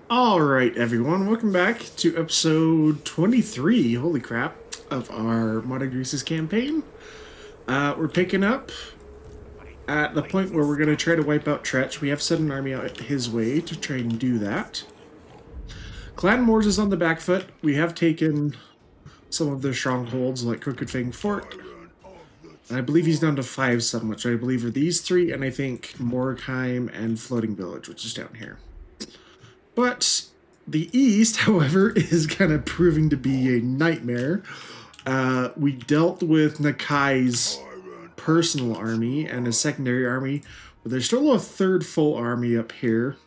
Alright, everyone, welcome back to episode 23, holy crap, of our Modded Greases campaign. We're picking up at the point where we're going to try to wipe out Tretch. We have sent an army out his way to try and do that. Clan Moors is on the back foot. We have taken some of their strongholds, like Crooked Fang Fort. And I believe he's down to 5 some, which I believe are these 3, and I think Morgheim and Floating Village, which is down here. But the East, however, is kind of proving to be a nightmare. We dealt with Nakai's personal army and a secondary army, but there's still a third full army up here.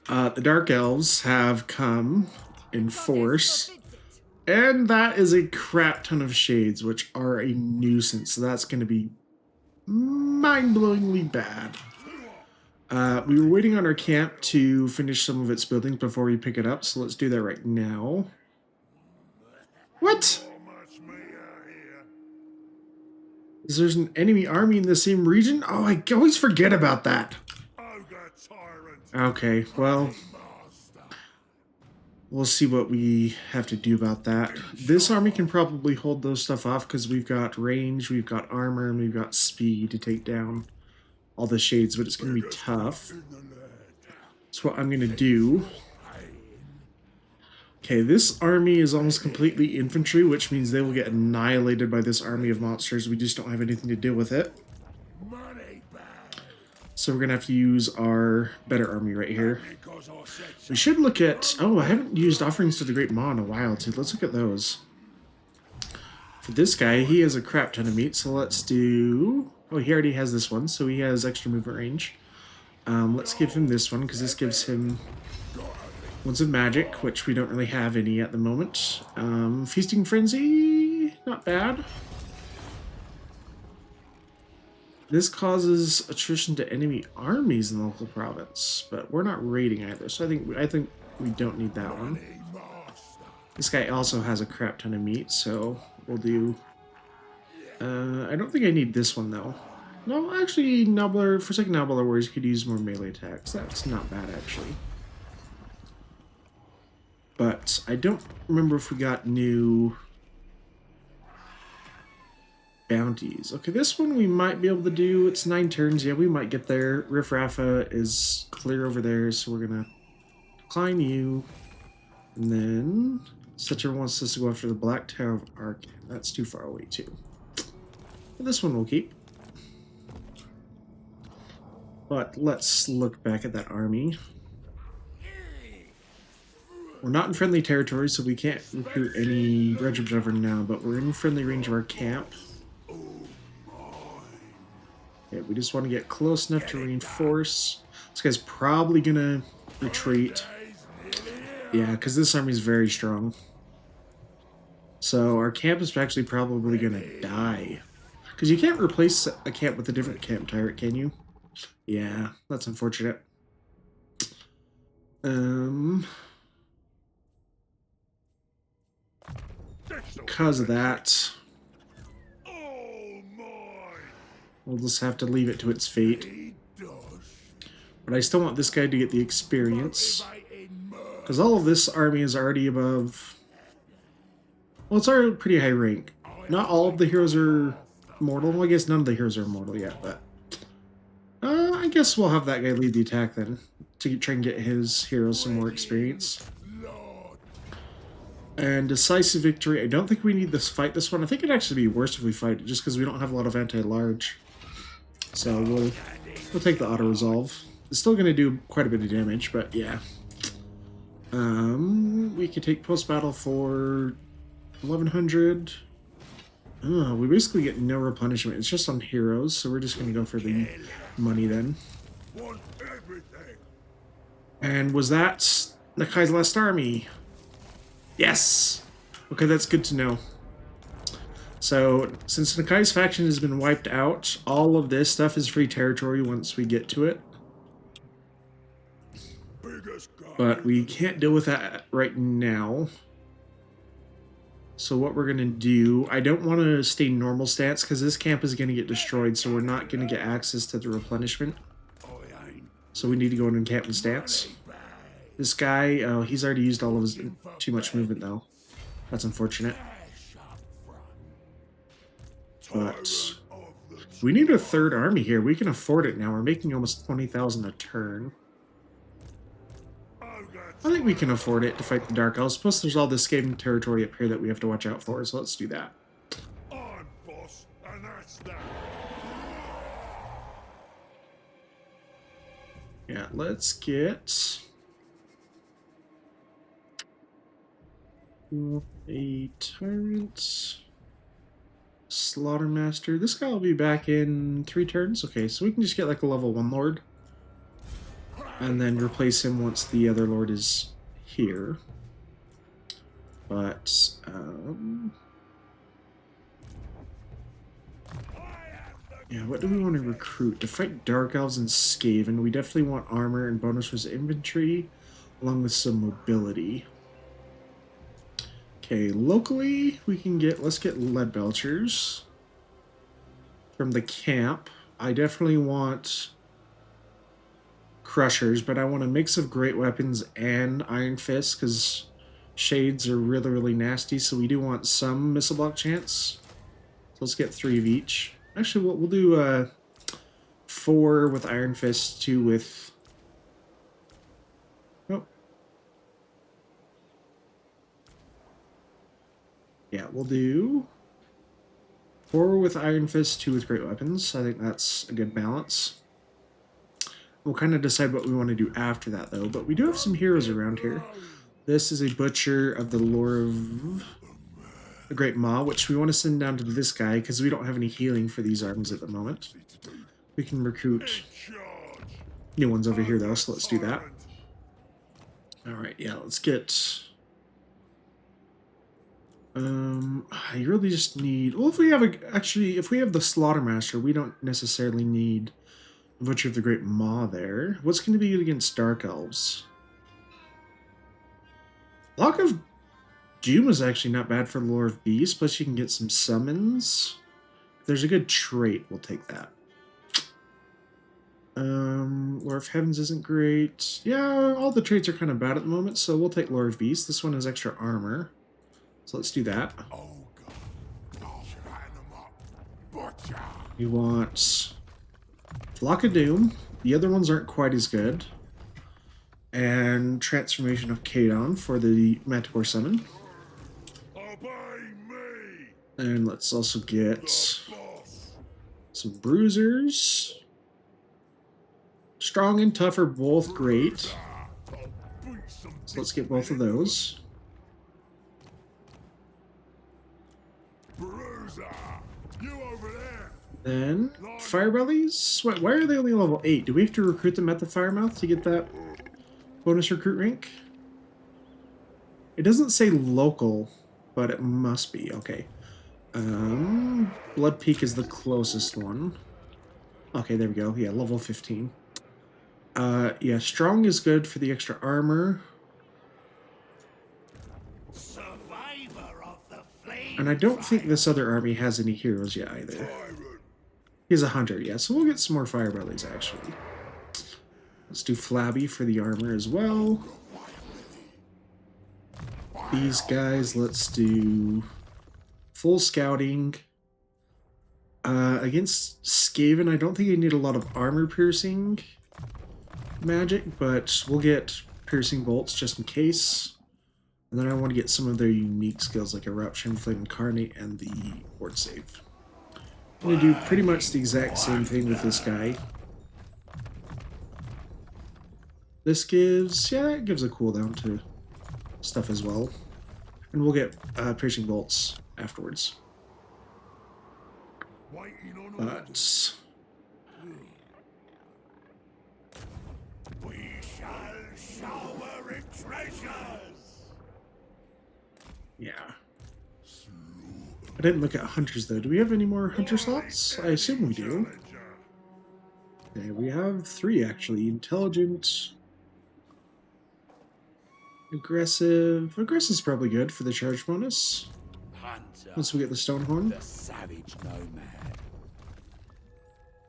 The Dark Elves have come in force, and that is a crap ton of shades, which are a nuisance, so that's going to be mind-blowingly bad. We were waiting on our camp to finish some of its buildings before we pick it up, so let's do that right now. What? Is there an enemy army in the same region? Oh, I always forget about that. Okay, well, we'll see what we have to do about that. This army can probably hold those stuff off because we've got range, we've got armor, and we've got speed to take down all the shades, but it's going to be tough. That's what I'm going to do. Okay, this army is almost completely infantry, which means they will get annihilated by this army of monsters. We just don't have anything to deal with it. So we're going to have to use our better army right here. We should look at... Oh, I haven't used Offerings to the Great Maw in a while, too. Let's look at those. For this guy, he has a crap ton of meat, so let's do... Oh, he already has this one, so he has extra movement range. Let's give him this one, because this gives him Ones of Magic, which we don't really have any at the moment. Feasting Frenzy, not bad. This causes attrition to enemy armies in the local province, but we're not raiding either, so I think we don't need that one. This guy also has a crap ton of meat, so we'll do... I don't think I need this one, though. No, actually, Forsaken Nobbler Warriors could use more melee attacks. That's not bad, actually. But I don't remember if we got new bounties. Okay, this one we might be able to do. It's 9 turns. Yeah, we might get there. Riff Rafa is clear over there, so we're going to decline you. And then Setcher wants us to go after the Black Tower of Ark. That's too far away, too. But this one we'll keep. But let's look back at that army. We're not in friendly territory, so we can't recruit any regiments over now, but we're in friendly range of our camp. Yeah, we just want to get close enough to reinforce. This guy's probably gonna retreat. Yeah, because this army is very strong. So our camp is actually probably gonna die. Because you can't replace a camp with a different camp turret, can you? Yeah, that's unfortunate. Because of that, we'll just have to leave it to its fate. But I still want this guy to get the experience. Because all of this army is already above... Well, it's already pretty high rank. Not all of the heroes are mortal. Well, I guess none of the heroes are mortal yet, but... I guess we'll have that guy lead the attack then, to try and get his heroes some more experience. And Decisive Victory, I don't think we need to fight this one. I think it'd actually be worse if we fight it, just because we don't have a lot of anti-large. So we'll take the auto-resolve. It's still going to do quite a bit of damage, but yeah. We could take post-battle for 1100. We basically get no replenishment. It's just on heroes, so we're just going to go for the money then. And was that Nakai's last army? Yes! Okay, that's good to know. So, since Nakai's faction has been wiped out, all of this stuff is free territory once we get to it. But we can't deal with that right now. So what we're going to do, I don't want to stay normal stance because this camp is going to get destroyed, so we're not going to get access to the replenishment. So we need to go into encampment stance. This guy, oh, he's already used all of his too much movement though. That's unfortunate. But we need a third army here. We can afford it now. We're making almost 20,000 a turn. I think we can afford it to fight the Dark Elves. Plus, there's all this Skaven territory up here that we have to watch out for, so let's do that. I'm boss, and that's that. Yeah, let's get a Tyrant, Slaughtermaster. This guy will be back in 3 turns. Okay, so we can just get like a level 1 Lord. And then replace him once the other Lord is here. But, yeah, what do we want to recruit? To fight Dark Elves and Skaven, we definitely want armor and bonus for his infantry, along with some mobility. Okay, locally, we can get, let's get Lead Belchers from the camp. I definitely want Crushers, but I want a mix of Great Weapons and Iron Fists, because Shades are really, really nasty, so we do want some Missile Block chance. So let's get 3 of each. Actually, we'll do 4 with Iron Fist, 2 with... Oh. Yeah, we'll do 4 with Iron Fist, 2 with Great Weapons. I think that's a good balance. We'll kind of decide what we want to do after that, though. But we do have some heroes around here. This is a Butcher of the Lore of the Great Maw, which we want to send down to this guy, because we don't have any healing for these armies at the moment. We can recruit new ones over here, though, so let's do that. Alright, yeah, let's get... I really just need... Well, if we have if we have the Slaughtermaster, we don't necessarily need Butcher of the Great Maw there. What's going to be good against Dark Elves? Lock of Doom is actually not bad for Lore of Beasts, plus you can get some summons. If there's a good trait, we'll take that. Lore of Heavens isn't great. Yeah, all the traits are kind of bad at the moment, so we'll take Lore of Beasts. This one has extra armor, so let's do that. We want Lock of Doom. The other ones aren't quite as good. And Transformation of Kadon for the Manticore summon. And let's also get some Bruisers. Strong and Tough are both great. So let's get both of those. Then, Firebellies? Why are they only level 8? Do we have to recruit them at the Firemouth to get that bonus recruit rank? It doesn't say local, but it must be. Okay. Blood Peak is the closest one. Okay, there we go. Yeah, level 15. Yeah, Strong is good for the extra armor. And I don't think this other army has any heroes yet either. He's a hunter, yeah, so we'll get some more Firebellies, actually. Let's do Flabby for the armor as well. These guys, let's do full scouting. Against Skaven, I don't think I need a lot of armor-piercing magic, but we'll get piercing bolts just in case. And then I want to get some of their unique skills like Eruption, Flame Incarnate, and the Ward Save. I'm going to do pretty much the exact same thing with this guy. This gives, yeah, it gives a cooldown to stuff as well. And we'll get piercing bolts afterwards. But we shall shower in treasures. Yeah. I didn't look at hunters though. Do we have any more hunter slots? I assume we do. Okay, we have 3 actually. Intelligent, aggressive. Aggressive's probably good for the charge bonus. Once we get the Stonehorn. The savage nomad.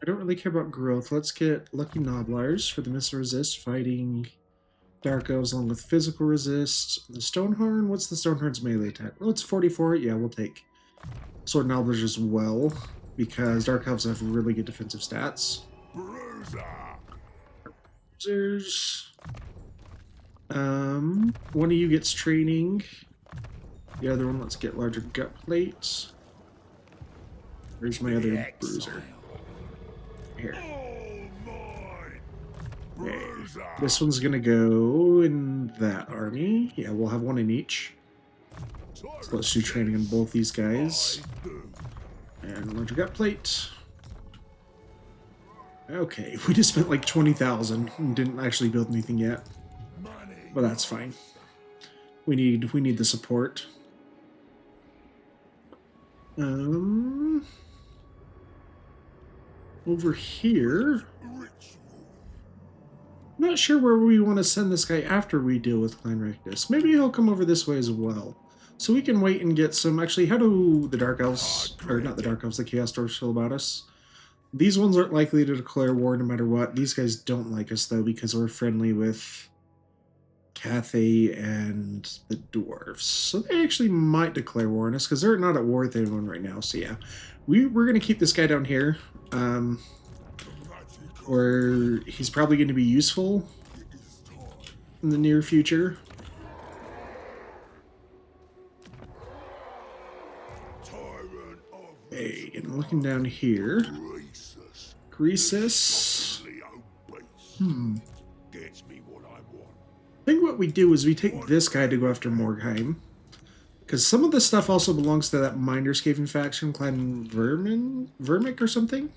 I don't really care about growth. Let's get Lucky Noblars for the missile resist fighting Dark Elves along with physical resist. The Stonehorn, what's the Stonehorn's melee attack? Well, it's 44. Yeah, we'll take Sword and Alberge as well, because Dark Elves have really good defensive stats. Bruiser. There's one of you gets training. The other one, let's get larger gut plates. Where's my other bruiser? Here. Okay. This one's gonna go in that army. Yeah, we'll have one in each. So let's do training on both these guys. And larger gut plate. Okay, we just spent like 20,000 and didn't actually build anything yet. But that's fine. We need the support. Over here. Not sure where we want to send this guy after we deal with Clan Rectus. Maybe he'll come over this way as well. So we can wait and get some... Actually, how do the Dark Elves... Or not the Dark Elves, the Chaos Dwarves feel about us? These ones aren't likely to declare war no matter what. These guys don't like us, though, because we're friendly with Cathay and the Dwarves. So they actually might declare war on us, because they're not at war with anyone right now. So yeah, we're going to keep this guy down here. Where he's probably going to be useful in the near future. Okay, and looking down here. Greasus. I think what we do is we take this guy to go after Morgheim. Because some of the stuff also belongs to that Minder's Cave faction, Clan Vermic or something.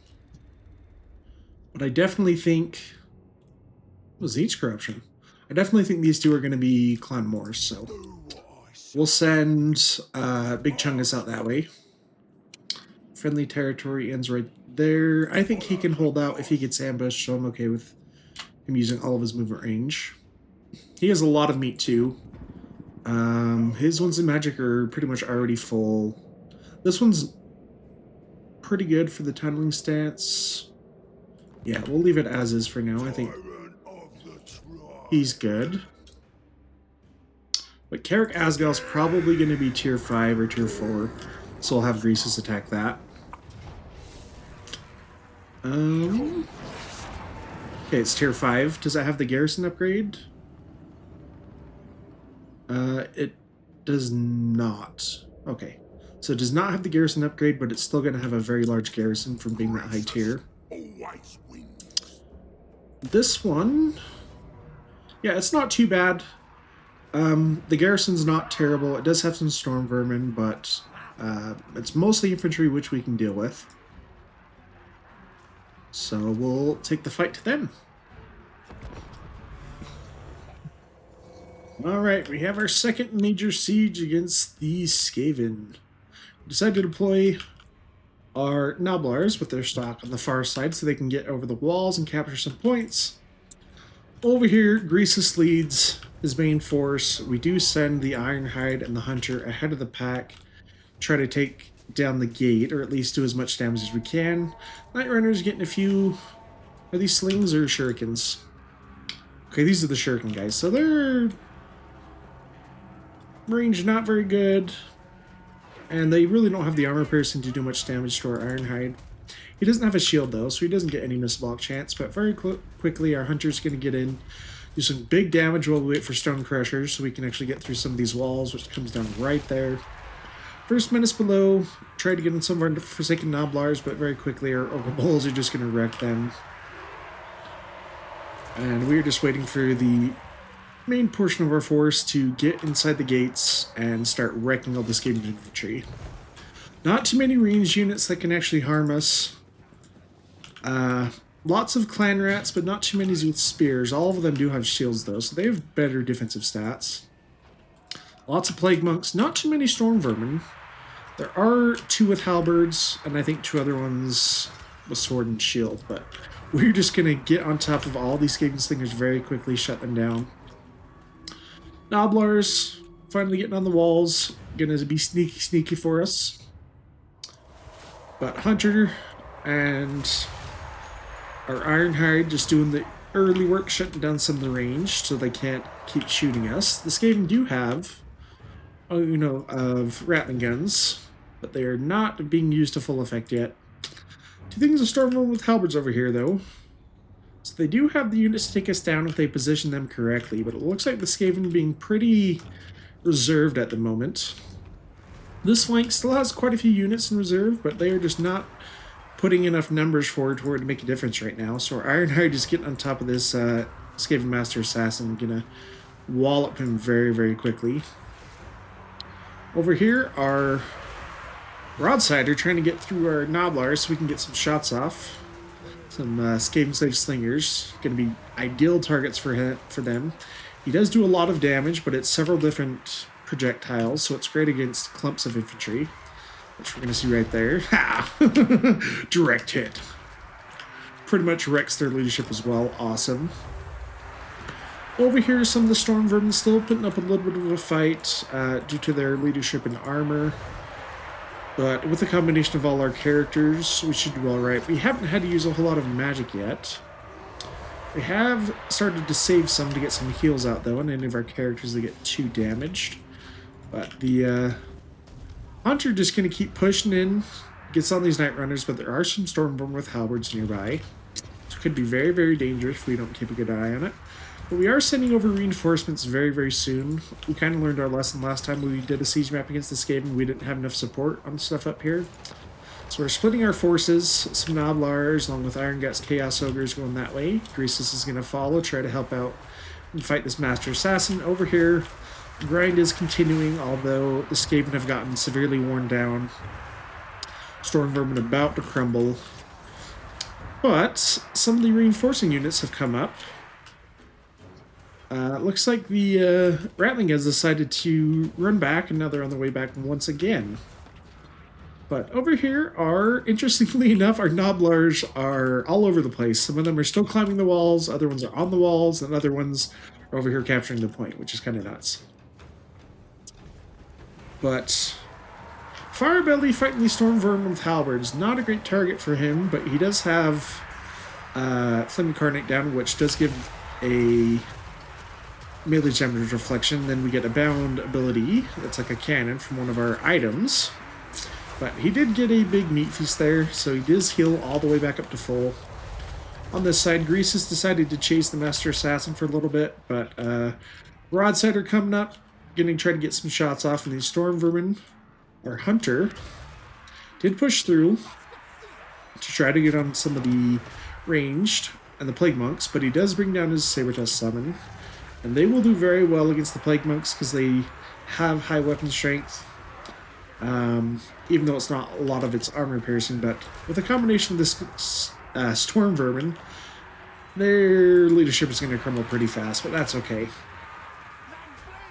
But I definitely think... What was each corruption? I definitely think these two are going to be Clan Moors, so... We'll send Big Chungus out that way. Friendly territory ends right there. I think he can hold out if he gets ambushed, so I'm okay with him using all of his movement range. He has a lot of meat, too. His ones in Magic are pretty much already full. This one's pretty good for the tunneling stance. Yeah, we'll leave it as is for now. I think he's good. But Carrick Asgal's probably going to be tier 5 or tier 4, so we'll have Greasus attack that. Okay, it's tier 5. Does that have the garrison upgrade? It does not. Okay, so it does not have the garrison upgrade, but it's still going to have a very large garrison from being that high tier. This one, yeah, it's not too bad. The garrison's not terrible. It does have some storm vermin, but it's mostly infantry, which we can deal with. So we'll take the fight to them. Alright, we have our second major siege against the Skaven. We decided to deploy our Noblars with their stock on the far side so they can get over the walls and capture some points. Over here, Greasus leads his main force. We do send the Ironhide and the Hunter ahead of the pack, try to take down the gate, or at least do as much damage as we can. Night Runner's getting a few... Are these slings or shurikens? Okay, these are the shuriken guys, so they're... range not very good. And they really don't have the armor piercing to do much damage to our Ironhide. He doesn't have a shield though, so he doesn't get any miss block chance, but very quickly our Hunter's going to get in, do some big damage while we wait for Stone Crushers so we can actually get through some of these walls, which comes down right there. First menace below, try to get in some of our Forsaken Noblars, but very quickly our Ogre Bulls are just going to wreck them. And we're just waiting for the main portion of our force to get inside the gates and start wrecking all the Skaven infantry. Not too many ranged units that can actually harm us. Lots of clan rats, but not too many with spears. All of them do have shields though, so they have better defensive stats. Lots of plague monks, not too many storm vermin. There are 2 with halberds, and I think 2 other ones with sword and shield, but we're just gonna get on top of all these Skaven slingers very quickly, shut them down. Noblars finally getting on the walls, gonna be sneaky for us. But Hunter and our Ironhide just doing the early work shutting down some of the range so they can't keep shooting us. The Skaven do have, of Rattling guns, but they are not being used to full effect yet. Two things are storming with halberds over here, though. So they do have the units to take us down if they position them correctly, but it looks like the Skaven being pretty reserved at the moment. This flank still has quite a few units in reserve, but they are just not putting enough numbers forward to make a difference right now. So our Ironhide is getting on top of this Skaven Master Assassin, gonna wallop him very, very quickly. Over here, our Broadsider trying to get through our Noblars so we can get some shots off. Some Skaven Slave Slingers, going to be ideal targets for them. He does do a lot of damage, but it's several different projectiles, so it's great against clumps of infantry, which we're going to see right there. Ha! Direct hit. Pretty much wrecks their leadership as well. Awesome. Over here, some of the Storm Vermin still putting up a little bit of a fight due to their leadership and armor. But with the combination of all our characters, we should do alright. We haven't had to use a whole lot of magic yet. We have started to save some to get some heals out, though, on any of our characters that get too damaged. But the Hunter just going to keep pushing in, gets on these Night Runners, but there are some Stormborn with halberds nearby. So it could be very, very dangerous if we don't keep a good eye on it. But we are sending over reinforcements very, very soon. We kind of learned our lesson last time we did a siege map against the Skaven. We didn't have enough support on stuff up here. So we're splitting our forces. Some Noblars along with Iron Guts, Chaos Ogres going that way. Greasus is going to follow, try to help out and fight this Master Assassin. Over here, the grind is continuing, although the Skaven have gotten severely worn down. Storm Vermin about to crumble. But some of the reinforcing units have come up. Looks like the Rattling has decided to run back, and now they're on their way back once again. But over here are, interestingly enough, our Noblars are all over the place. Some of them are still climbing the walls, other ones are on the walls, and other ones are over here capturing the point, which is kind of nuts. But Firebelly fighting these Storm Vermin with halberds, not a great target for him, but he does have Flame Incarnate down, which does give a melee damage reflection. Then we get a bound ability that's like a cannon from one of our items, but he did get a big meat feast there, so he does heal all the way back up to full. On this side, Grease has decided to chase the Master Assassin for a little bit, but Broadsider coming up, getting try to get some shots off, and these Storm Vermin, our Hunter, did push through to try to get on some of the ranged and the Plague Monks, but he does bring down his Saber-Tusk Summon. And they will do very well against the Plague Monks because they have high weapon strength, even though it's not a lot of its armor piercing. But with a combination of this Storm Vermin, their leadership is going to crumble pretty fast, but that's okay.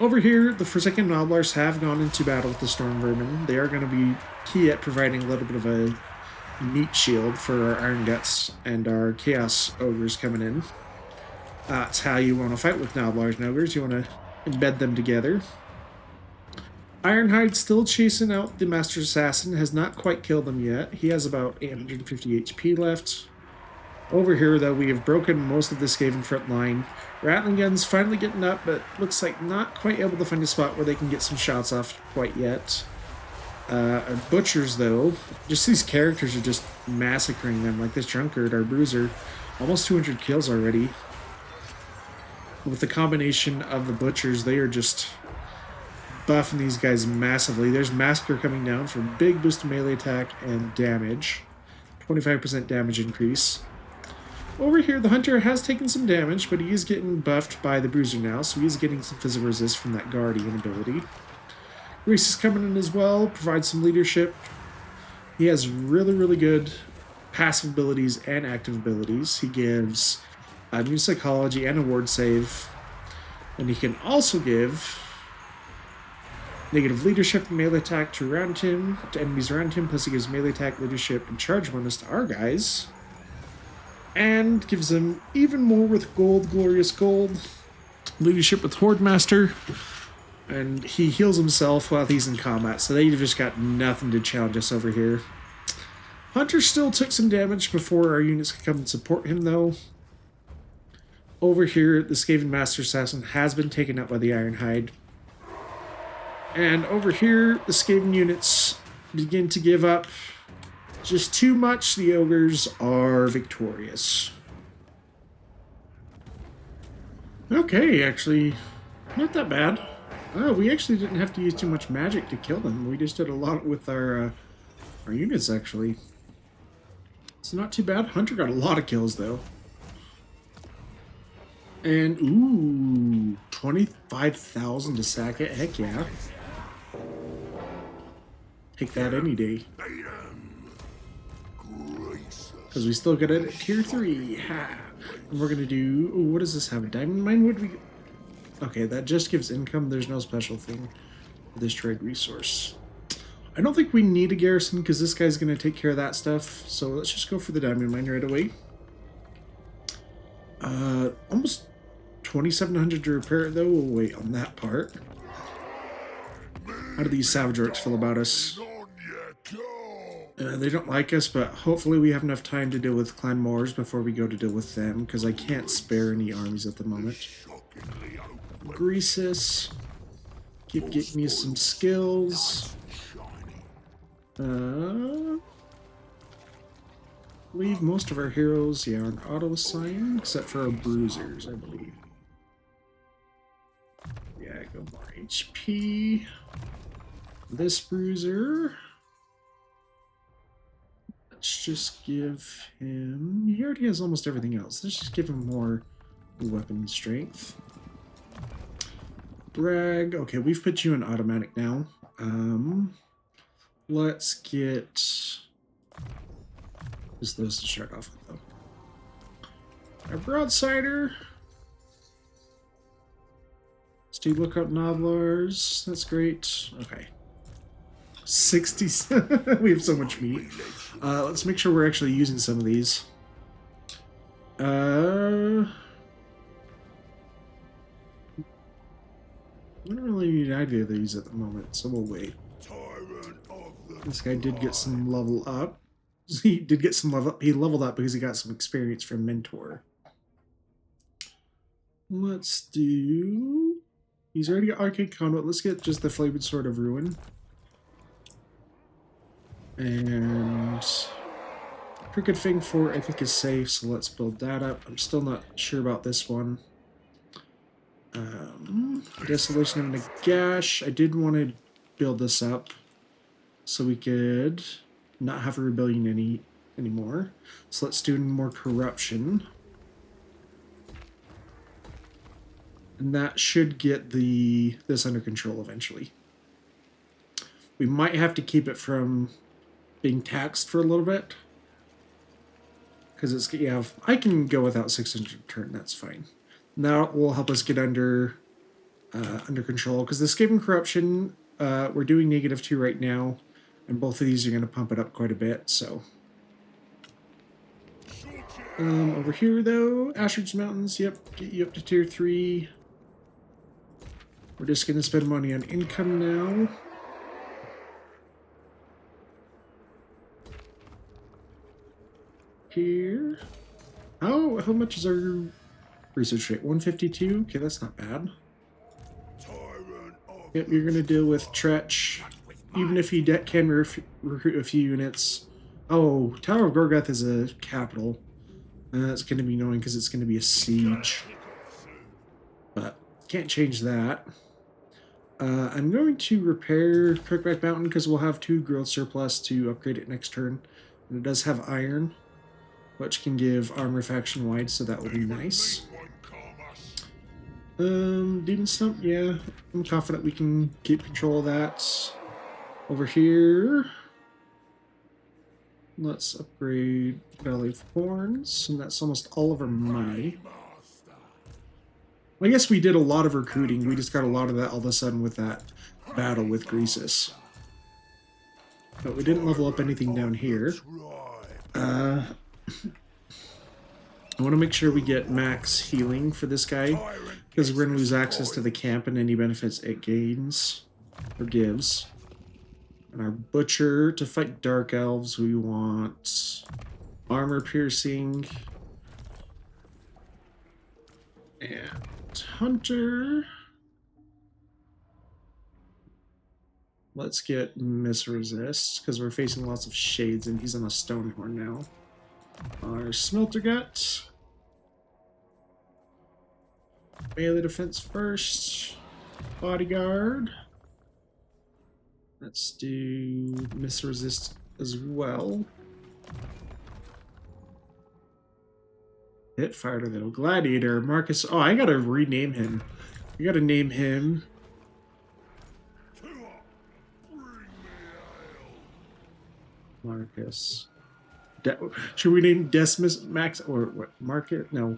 Over here, the Forsaken Noblars have gone into battle with the Storm Vermin. They are going to be key at providing a little bit of a meat shield for our Iron Guts and our Chaos Ogres coming in. That's how you want to fight with Noblars and Ogres. You want to embed them together. Ironhide still chasing out the Master Assassin. Has not quite killed him yet. He has about 850 HP left. Over here, though, we have broken most of the Skaven front line. Rattling guns finally getting up, but looks like not quite able to find a spot where they can get some shots off quite yet. Our Butchers, though, just these characters are just massacring them. Like this Drunkard, our Bruiser, almost 200 kills already. With the combination of the Butchers, they are just buffing these guys massively. There's Massacre coming down for big boost to melee attack and damage. 25% damage increase. Over here, the Hunter has taken some damage, but he is getting buffed by the Bruiser now, so he is getting some physical resist from that Guardian ability. Reese is coming in as well, provides some leadership. He has really, really good passive abilities and active abilities. He gives new psychology and a ward save, and he can also give negative leadership and melee attack to enemies around him, plus he gives melee attack, leadership, and charge bonus to our guys, and gives them even more with gold, glorious gold, leadership with Horde Master, and he heals himself while he's in combat, so they've just got nothing to challenge us over here. Hunter still took some damage before our units could come and support him, though. Over here, the Skaven Master Assassin has been taken out by the Ironhide. And over here, the Skaven units begin to give up. Just too much, the Ogres are victorious. Okay, actually, not that bad. We actually didn't have to use too much magic to kill them. We just did a lot with our units, actually. It's not too bad. Hunter got a lot of kills, though. And, ooh, 25,000 to sack it. Heck yeah. Take that any day. Because we still got it at tier 3. Ha! And we're going to do... Ooh, what does this have? A diamond mine? What do we... Okay, that just gives income. There's no special thing for this trade resource. I don't think we need a garrison because this guy's going to take care of that stuff. So let's just go for the diamond mine right away. Almost 2,700 to repair it, though. We'll wait on that part. How do these savage orcs feel about us? They don't like us, but hopefully we have enough time to deal with Clan Moors before we go to deal with them, because I can't spare any armies at the moment. Greasus. Keep getting me some skills. Leave most of our heroes, yeah, on auto assign, except for our bruisers, I believe. Yeah, go more HP. This bruiser. Let's just give him... He already has almost everything else. Let's just give him more weapon strength. Brag. Okay, we've put you in automatic now. Let's get... Just those to start off with, though. Our broadsider. Let's do lookout Noblars. That's great. Okay. 60. We have so much meat. Let's make sure we're actually using some of these. I don't really need either of these at the moment, so we'll wait. This guy did get some level up. He did get some level up. He leveled up because he got some experience from Mentor. Let's do... He's already got Arcade Conduit. Let's get just the Flavored Sword of Ruin. And Crooked Fang 4 I think is safe, so let's build that up. I'm still not sure about this one. Desolation of Nagash. I did want to build this up so we could not have a rebellion anymore. So let's do more corruption. And that should get this under control eventually. We might have to keep it from being taxed for a little bit. Because it's, yeah, I can go without 600 turn, that's fine. Now it will help us get under control. Because the Skaven Corruption, we're doing -2 right now. And both of these are going to pump it up quite a bit, so. Over here, though, Ashridge Mountains, yep, get you up to tier 3. We're just going to spend money on income now. Here. How much is our research rate? 152? Okay, that's not bad. Yep, you're going to deal with Tretch. Even if he can recruit a few units. Oh, Tower of Gorgoth is a capital. That's going to be annoying because it's going to be a siege. But can't change that. I'm going to repair Kirkback Mountain because we'll have 2 growth surplus to upgrade it next turn. And it does have iron, which can give armor faction wide, so that will be nice. Demon Stump, yeah, I'm confident we can keep control of that. Over here, let's upgrade Valley of Horns, and that's almost all of our money. I guess we did a lot of recruiting. We just got a lot of that all of a sudden with that battle with Greasus. But we didn't level up anything down here. I want to make sure we get max healing for this guy, because we're going to lose access to the camp and any benefits it gains, or gives. And our Butcher, to fight Dark Elves, we want armor piercing. And Hunter. Let's get Misresist, because we're facing lots of shades and he's on a Stonehorn now. Our Smelter Gut. Melee defense first. Bodyguard. Let's do Misresist as well. Hit fire though. Gladiator. Marcus. Oh, I gotta rename him. We gotta name him. Marcus. Should we name Decimus Max or what? Market? No.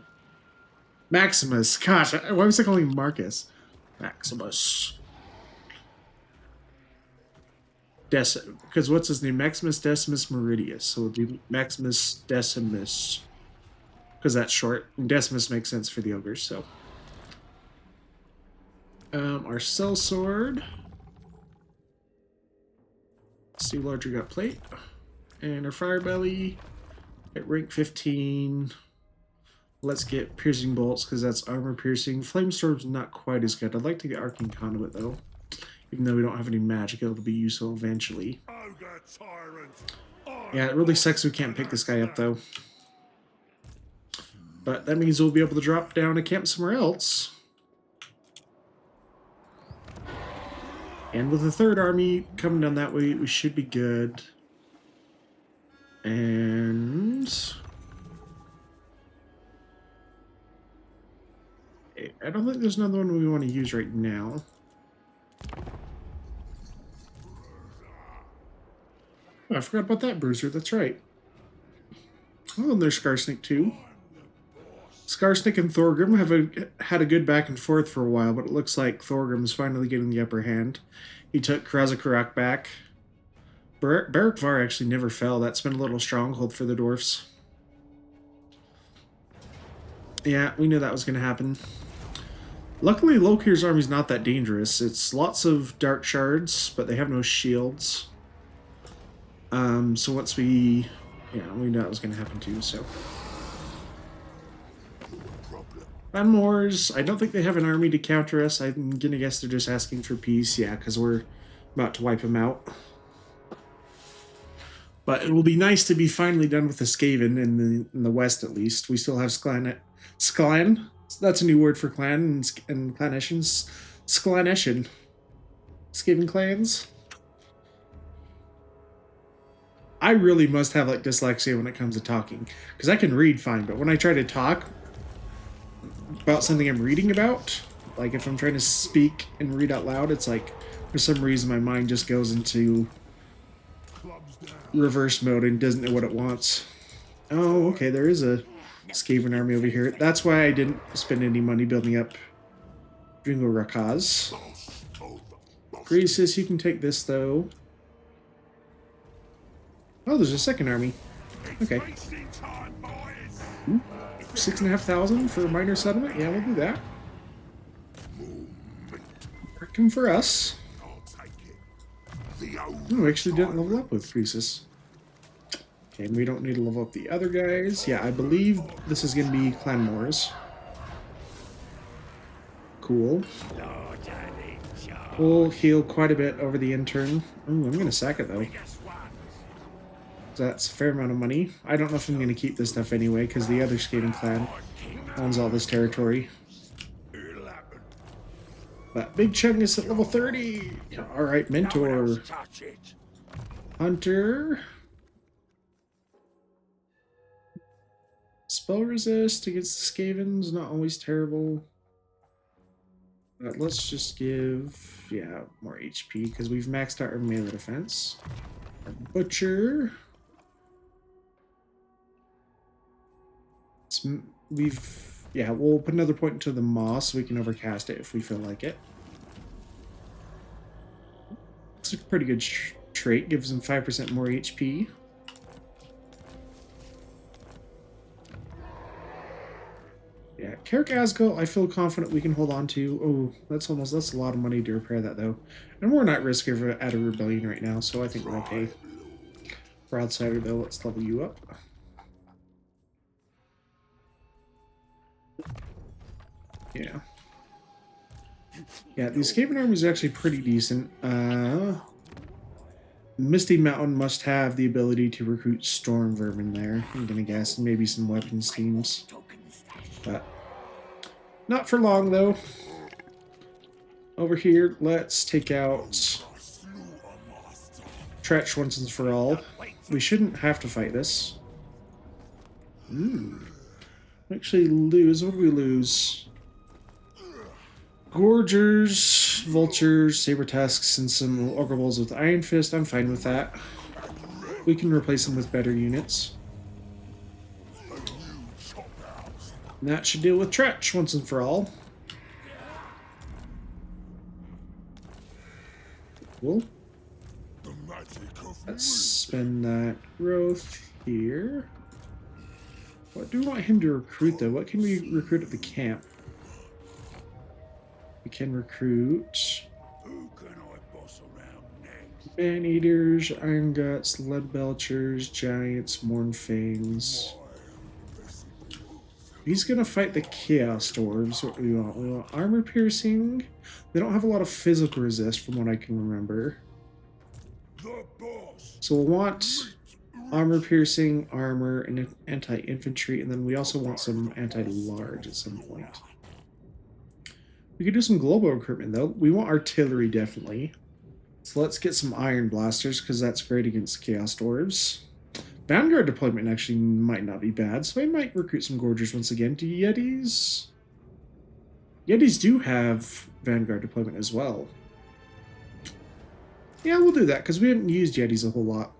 Maximus. Gosh, why was I calling him Marcus? Maximus. Because what's his name? Maximus Decimus Meridius. So it'll be Maximus Decimus. Because that's short. And Decimus makes sense for the ogres, so. Our Cell Sword. Let's do Larger Gut Plate. And our Fire Belly at rank 15. Let's get Piercing Bolts because that's armor piercing. Flamestorm's not quite as good. I'd like to get Arcane Conduit though. Even though we don't have any magic, it'll be useful eventually. Ogre tyrant. Yeah, it really sucks we can't pick this guy up though. But that means we'll be able to drop down to camp somewhere else. And with the third army coming down that way, we should be good. And I don't think there's another one we want to use right now. Oh, I forgot about that bruiser. That's right. Oh, and there's Scarsnake too. Scarsnake and Thorgrim have had a good back and forth for a while, but it looks like Thorgrim is finally getting the upper hand. He took Krasakarak back. Barakvar actually never fell. That's been a little stronghold for the dwarfs. Yeah, we knew that was going to happen. Luckily, Lokir's army's not that dangerous. It's lots of dark shards, but they have no shields. So once we... Yeah, we knew that was going to happen too, so... Moors, I don't think they have an army to counter us. I'm gonna guess they're just asking for peace. Yeah, because we're about to wipe them out. But it will be nice to be finally done with the Skaven in the west, at least. We still have Sklan. That's a new word for clan and claneshans. Sklaneshan. Skaven clans. I really must have like dyslexia when it comes to talking, because I can read fine, but when I try to talk about something I'm reading about, like if I'm trying to speak and read out loud, it's like for some reason my mind just goes into reverse mode and doesn't know what it wants. Oh, okay, there is a Skaven army over here. That's why I didn't spend any money building up Dringo Rakaz. Greasus, you can take this though. Oh, there's a second army. Okay. Ooh, 6,500 for a minor settlement? Yeah, we'll do that. Working for us. Oh, we actually didn't level up with Croesus. Okay, and we don't need to level up the other guys. Yeah, I believe this is going to be Clan Wars. Cool. We'll heal quite a bit over the intern. Ooh, I'm going to sack it though. That's a fair amount of money. I don't know if I'm going to keep this stuff anyway, because the other skating clan owns all this territory. But Big Chunk is at level 30. Alright, Mentor. Hunter. Spell resist against the Skavens, not always terrible. But let's just give, yeah, more HP, because we've maxed out our melee defense. Our Butcher. We'll put another point into the Maw so we can overcast it if we feel like it. It's a pretty good trait, gives him 5% more HP. Yeah, Carrick Asgul, I feel confident we can hold on to. Oh, that's a lot of money to repair that though. And we're not risking at a rebellion right now, so I think we're okay. For Outsider though, let's level you up. Yeah. Yeah, the Escaping Army is actually pretty decent. Misty Mountain must have the ability to recruit Storm Vermin there, I'm gonna guess, and maybe some weapons teams. But not for long, though. Over here, let's take out Tretch once and for all. We shouldn't have to fight this. Actually lose. What do we lose? Gorgers, Vultures, Saber Tusks, and some Ogre Bulls with Iron Fist. I'm fine with that. We can replace them with better units. And that should deal with Tretch once and for all. Cool. Let's spend that growth here. What do we want him to recruit, though? What can we recruit at the camp? We can recruit Man-Eaters, Iron Guts, Lead Belchers, Giants, Mournfangs. He's gonna fight the Chaos Dwarves. What do we want? We want Armor Piercing. They don't have a lot of physical resist from what I can remember. So we'll want Armor Piercing, Armor, and Anti-Infantry, and then we also want some Anti-Large at some point. We could do some global recruitment, though. We want Artillery, definitely. So let's get some Iron Blasters, because that's great against Chaos Dwarves. Vanguard deployment actually might not be bad, so I might recruit some Gorgers once again. Do Yetis? Yetis do have Vanguard deployment as well. Yeah, we'll do that, because we haven't used Yetis a whole lot.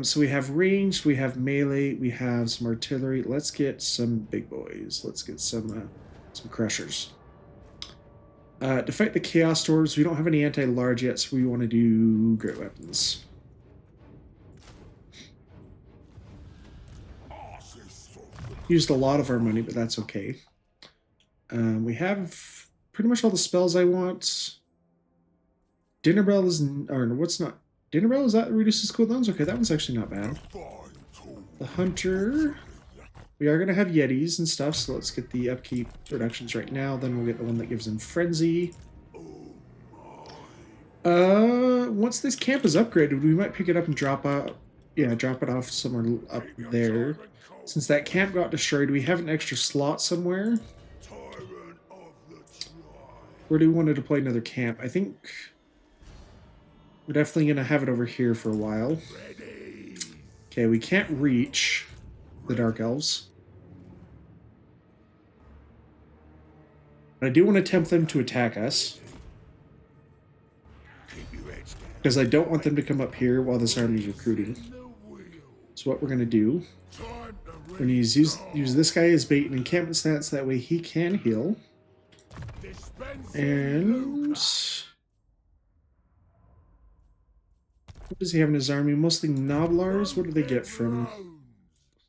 So we have ranged, we have melee, we have some artillery. Let's get some big boys. Let's get some crushers. To fight the Chaos Dwarves, we don't have any anti-large yet, so we want to do great weapons. Used a lot of our money, but that's okay. We have pretty much all the spells I want. Dinner Bell is, or what's not? Dinner Bell, is that reduces cooldowns? Okay, that one's actually not bad. The Hunter. We are going to have Yetis and stuff, so let's get the upkeep reductions right now. Then we'll get the one that gives them Frenzy. Once this camp is upgraded, we might pick it up and drop out. Yeah, drop it off somewhere up there. Since that camp got destroyed, we have an extra slot somewhere. Where do we want to deploy another camp? I think we're definitely going to have it over here for a while. Okay, we can't reach the Dark Elves. But I do want to tempt them to attack us. Because I don't want them to come up here while this army is recruiting. So what we're going to do, we're going to use this guy as bait and encampment stats, that way he can heal. And what does he have in his army? Mostly Noblars. What do they get from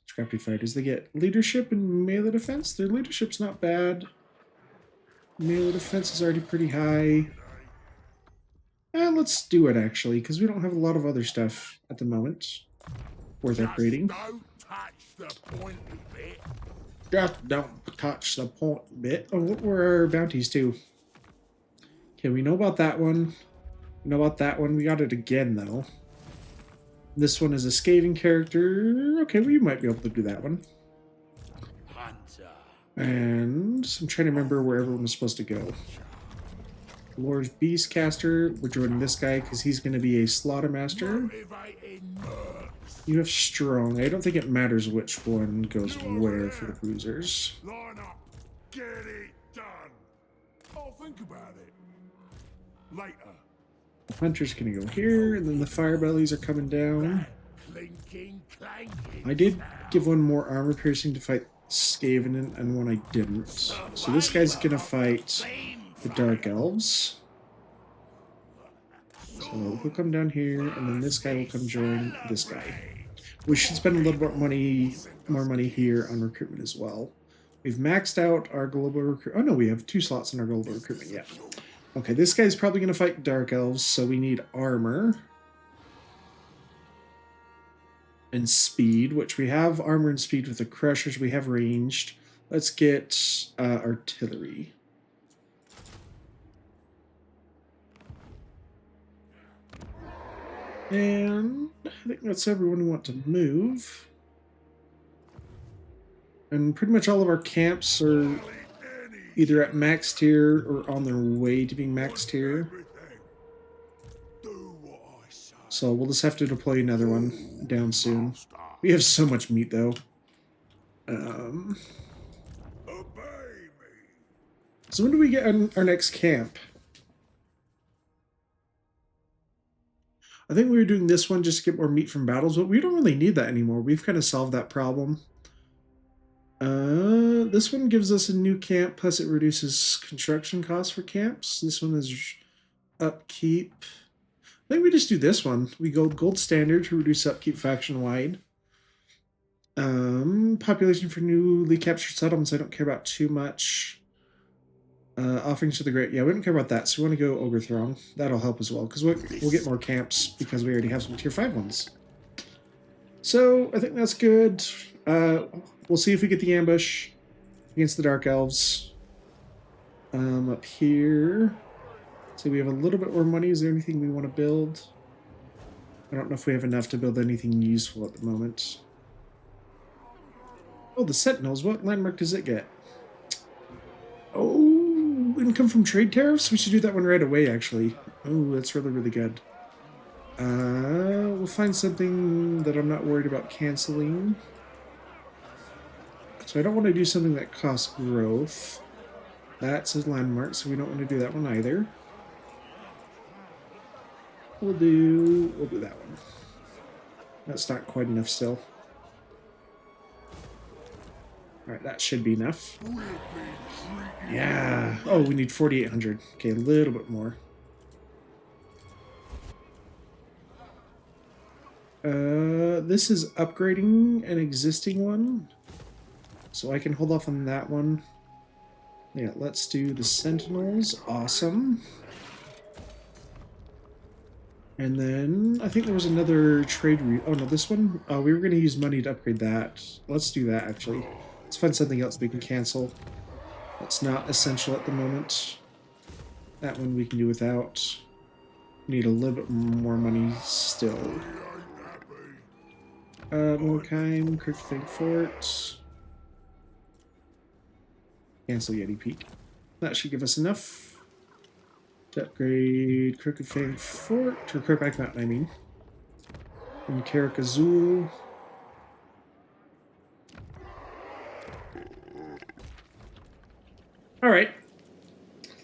Scrappy Fighters? They get leadership and melee defense. Their leadership's not bad. Melee defense is already pretty high. And let's do it, actually, because we don't have a lot of other stuff at the moment worth upgrading. Just don't touch the point bit. Oh, what were our bounties, too? Okay, we know about that one. We know about that one. We got it again, though. This one is a scathing character. Okay, we might be able to do that one. And I'm trying to remember where everyone was supposed to go. Lord's Beastcaster. We're joining this guy because he's going to be a Slaughtermaster. You have Strong. I don't think it matters which one goes where for the cruisers. Line up. Get it done. I'll think about it. Later. The Hunter's going to go here, and then the Firebellies are coming down. I did give one more armor piercing to fight Skaven, and one I didn't. So this guy's going to fight the Dark Elves. So he'll come down here, and then this guy will come join this guy. We should spend a little bit more money here on recruitment as well. We've maxed out our global recruit. Oh no, we have 2 slots in our global recruitment yet. Okay, this guy's probably going to fight Dark Elves, so we need armor and speed, which we have armor and speed with the Crushers. We have ranged. Let's get artillery. And I think that's everyone we want to move. And pretty much all of our camps are either at max tier or on their way to being max tier. So we'll just have to deploy another one down soon. We have so much meat though. So when do we get our next camp? I think we were doing this one just to get more meat from battles, but we don't really need that anymore. We've kind of solved that problem. This one gives us a new camp, plus it reduces construction costs for camps. This one is upkeep. I think we just do this one. We go gold standard to reduce upkeep faction wide. Population for newly captured settlements I don't care about too much. Offerings to the great. Yeah, we don't care about that, so we want to go Ogre Throng. That'll help as well, because we'll get more camps because we already have some tier 5 ones. So, I think that's good. We'll see if we get the ambush against the Dark Elves. Up here. So we have a little bit more money. Is there anything we want to build? I don't know if we have enough to build anything useful at the moment. Oh, the Sentinels. What landmark does it get? Oh, income from trade tariffs? We should do that one right away, actually. Oh, that's really, really good. We'll find something that I'm not worried about canceling. So I don't want to do something that costs growth. That's a landmark, so we don't want to do that one either. We'll do that one. That's not quite enough still. Alright, that should be enough. Yeah. Oh, we need 4,800. Okay, a little bit more. This is upgrading an existing one. So I can hold off on that one. Yeah, let's do the Sentinels. Awesome. And then I think there was another trade oh no, this one? Oh, we were going to use money to upgrade that. Let's do that, actually. Let's find something else we can cancel. That's not essential at the moment. That one we can do without. Need a little bit more money still. Morkheim, Crooked Fort. Cancel Yeti Peak. That should give us enough to upgrade Crooked Fang Fort, or Crookback Mountain, I mean. And Karak Azul. Alright.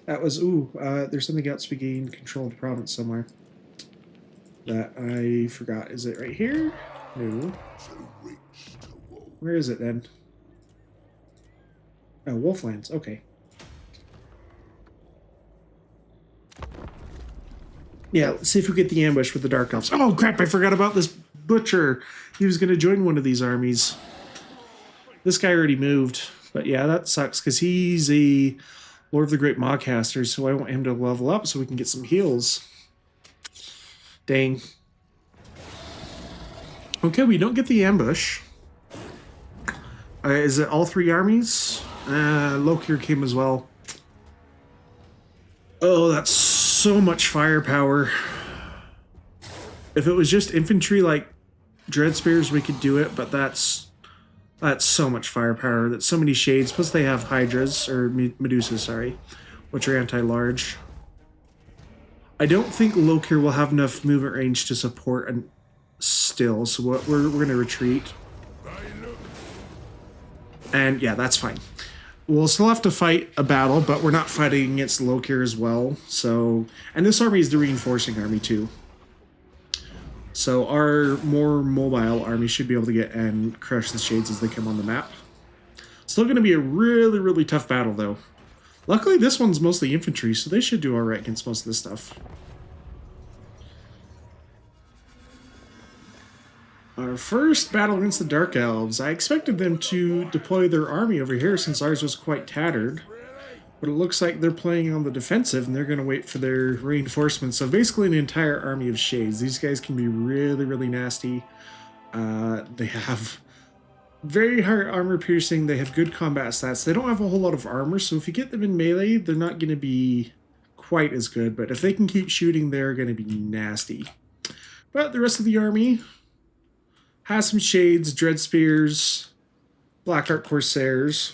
That was, there's something else we gained control of the province somewhere. That I forgot. Is it right here? No. Where is it then? Oh, Wolflands. Okay. Yeah, let's see if we get the ambush with the Dark Elves. Oh, crap, I forgot about this Butcher. He was going to join one of these armies. This guy already moved. But yeah, that sucks, because he's a Lord of the Great Maw-caster, so I want him to level up so we can get some heals. Dang. Okay, we don't get the ambush. Is it all 3 armies? Lokir came as well. Oh, that's so much firepower. If it was just infantry like Dread Spears, we could do it, but that's so much firepower. That's so many shades. Plus they have Hydras, or Medusas, sorry, which are anti-large. I don't think Lokir will have enough movement range to support and still, so we're going to retreat. And yeah, that's fine. We'll still have to fight a battle, but we're not fighting against Lokir as well. So, and this army is the reinforcing army too. So our more mobile army should be able to get and crush the shades as they come on the map. Still going to be a really, really tough battle though. Luckily this one's mostly infantry, so they should do alright against most of this stuff. Our first battle against the Dark Elves. I expected them to deploy their army over here since ours was quite tattered. But it looks like they're playing on the defensive and they're going to wait for their reinforcements. So basically an entire army of shades. These guys can be really, really nasty. They have very high armor piercing. They have good combat stats. They don't have a whole lot of armor, so if you get them in melee, they're not going to be quite as good. But if they can keep shooting, they're going to be nasty. But the rest of the army has some shades, dread spears, Blackheart Corsairs.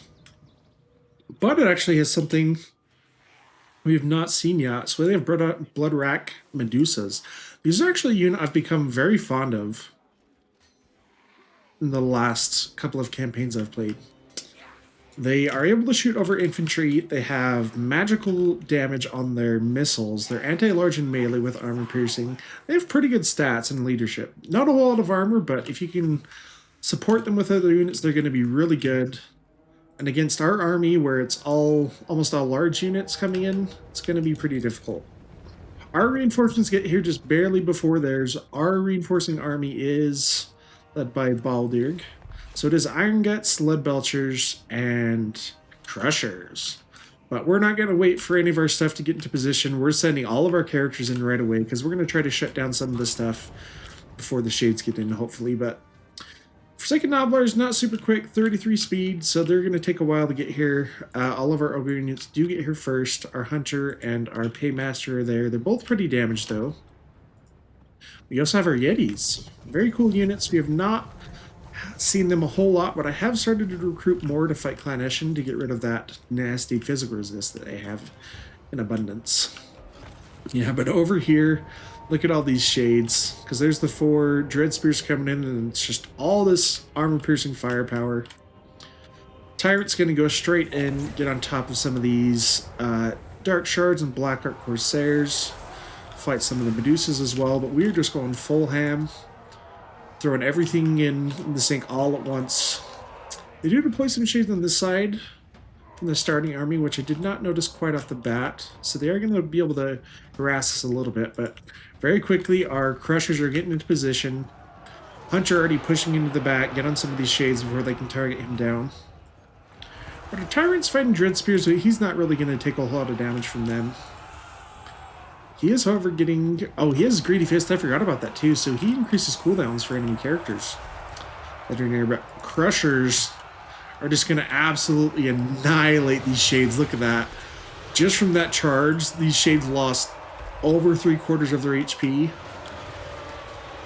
But it actually has something we have not seen yet. So they have Blood Rack Medusas. These are actually a unit I've become very fond of in the last couple of campaigns I've played. They are able to shoot over infantry. They have magical damage on their missiles. They're anti-large and melee with armor piercing. They have pretty good stats and leadership. Not a whole lot of armor, but if you can support them with other units, they're going to be really good. And against our army, where it's almost all large units coming in, it's going to be pretty difficult. Our reinforcements get here just barely before theirs. Our reinforcing army is led by Baldirg. So it is Iron Guts, Lead Belchers, and Crushers. But we're not going to wait for any of our stuff to get into position. We're sending all of our characters in right away because we're going to try to shut down some of the stuff before the Shades get in, hopefully. But Forsaken Nobbler is not super quick, 33 speed, so they're going to take a while to get here. All of our Ogre units do get here first. Our Hunter and our Paymaster are there. They're both pretty damaged, though. We also have our Yetis. Very cool units. We have not seen them a whole lot, but I have started to recruit more to fight Clan Eshin to get rid of that nasty physical resist that they have in abundance. Yeah, but over here, look at all these shades, because there's the 4 Dread Spears coming in, and it's just all this armor-piercing firepower. Tyrant's going to go straight in, get on top of some of these Dark Shards and Blackheart Corsairs, fight some of the Medusas as well, but we're just going full ham, throwing everything in the sink all at once. They do deploy some shades on this side from the starting army, which I did not notice quite off the bat, so they are going to be able to harass us a little bit, but very quickly our Crushers are getting into position. Hunter already pushing into the back, get on some of these shades before they can target him down. But our Tyrant's fighting Dread Spears, so he's not really going to take a whole lot of damage from them. He is, however, getting... Oh, he has Greedy Fist. I forgot about that, too. So he increases cooldowns for enemy characters that are near. But Crushers are just going to absolutely annihilate these Shades. Look at that. Just from that charge, these Shades lost over 3/4 of their HP.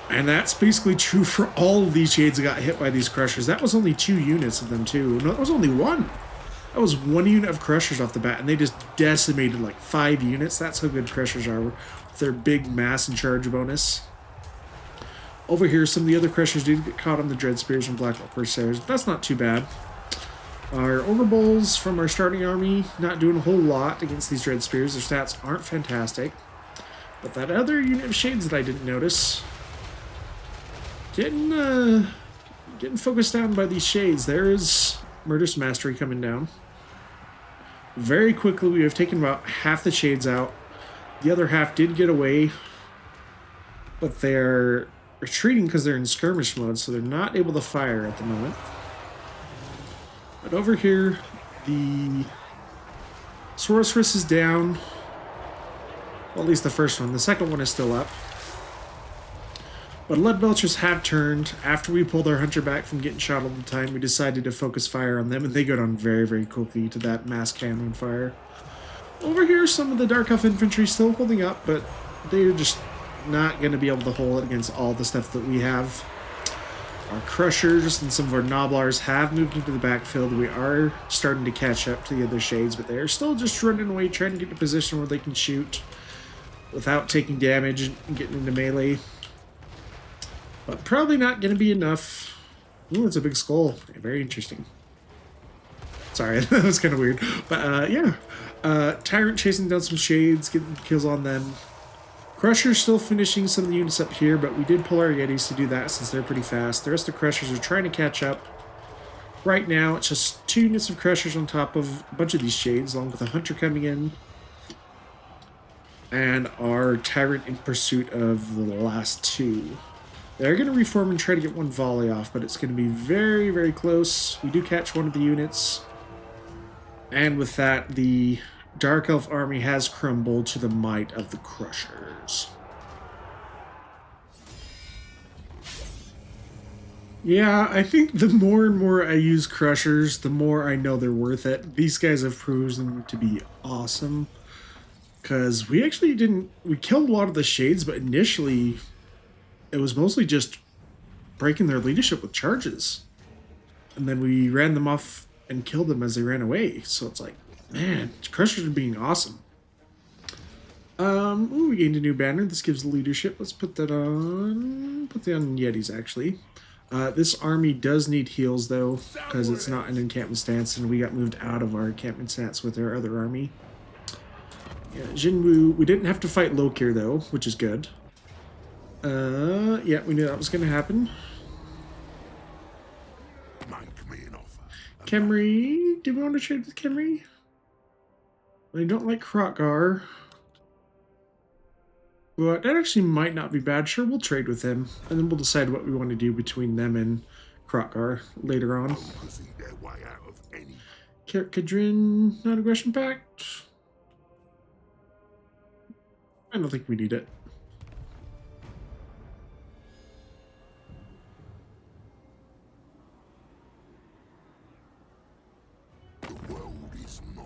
And that's basically true for all of these Shades that got hit by these Crushers. That was only 2 units of them, too. No, that was only 1. That was 1 unit of Crushers off the bat, and they just decimated like 5 units. That's how good Crushers are with their big mass and charge bonus. Over here, some of the other Crushers did get caught on the Dread Spears and Blackheart Corsairs, but that's not too bad. Our Ogre Bulls from our starting army, not doing a whole lot against these Dread Spears. Their stats aren't fantastic. But that other unit of Shades that I didn't notice, getting focused down by these Shades. There is Murderous Mastery coming down. Very quickly, we have taken about half the Shades out. The other half did get away, but they're retreating because they're in skirmish mode, so they're not able to fire at the moment. But over here, the Sorceress is down. Well, at least the first one. The second one is still up. But Lead Belchers have turned. After we pulled our Hunter back from getting shot all the time, we decided to focus fire on them, and they go down very, very quickly to that mass cannon fire. Over here, some of the Dark Elf infantry still holding up, but they're just not going to be able to hold it against all the stuff that we have. Our Crushers and some of our Nobblars have moved into the backfield. We are starting to catch up to the other Shades, but they're still just running away, trying to get to a position where they can shoot without taking damage and getting into melee. But probably not going to be enough. Ooh, it's a big skull. Yeah, very interesting. Sorry, that was kind of weird. But yeah, Tyrant chasing down some Shades, getting kills on them. Crusher's still finishing some of the units up here, but we did pull our Yetis to do that since they're pretty fast. The rest of the Crushers are trying to catch up. Right now, it's just 2 units of Crushers on top of a bunch of these Shades, along with a Hunter coming in. And our Tyrant in pursuit of the last 2. They're going to reform and try to get one volley off, but it's going to be very, very close. We do catch one of the units. And with that, the Dark Elf army has crumbled to the might of the Crushers. Yeah, I think the more and more I use crushers, the more I know they're worth it. These guys have proven to be awesome. Because we actually didn't... We killed a lot of the shades, but initially it was mostly just breaking their leadership with charges. And then we ran them off and killed them as they ran away. So it's like, man, crushers are being awesome. Ooh, we gained a new banner. This gives leadership. Let's put that on. Put that on Yetis, actually. This army does need heals, though, because it's not an encampment stance, and we got moved out of our encampment stance with our other army. Yeah, Jinwu, we didn't have to fight Lokir, though, which is good. Yeah, we knew that was going to happen. Make me an offer. Khemri, do we want to trade with Khemri? I don't like Krokgar. But that actually might not be bad. Sure, we'll trade with him, and then we'll decide what we want to do between them and Krokgar later on. Their way out of any. Kadrin, non-aggression pact. I don't think we need it. The world is mine.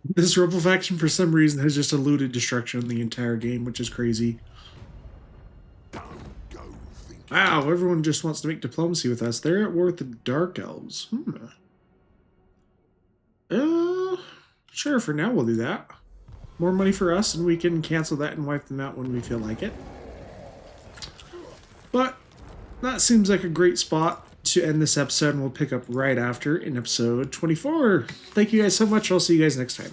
This rebel faction, for some reason, has just eluded destruction the entire game, which is crazy. Don't go thinking. Wow, everyone just wants to make diplomacy with us. They're at war with the Dark Elves. Sure, for now we'll do that. More money for us, and we can cancel that and wipe them out when we feel like it. But that seems like a great spot to end this episode, and we'll pick up right after in episode 24. Thank you guys so much. I'll see you guys next time.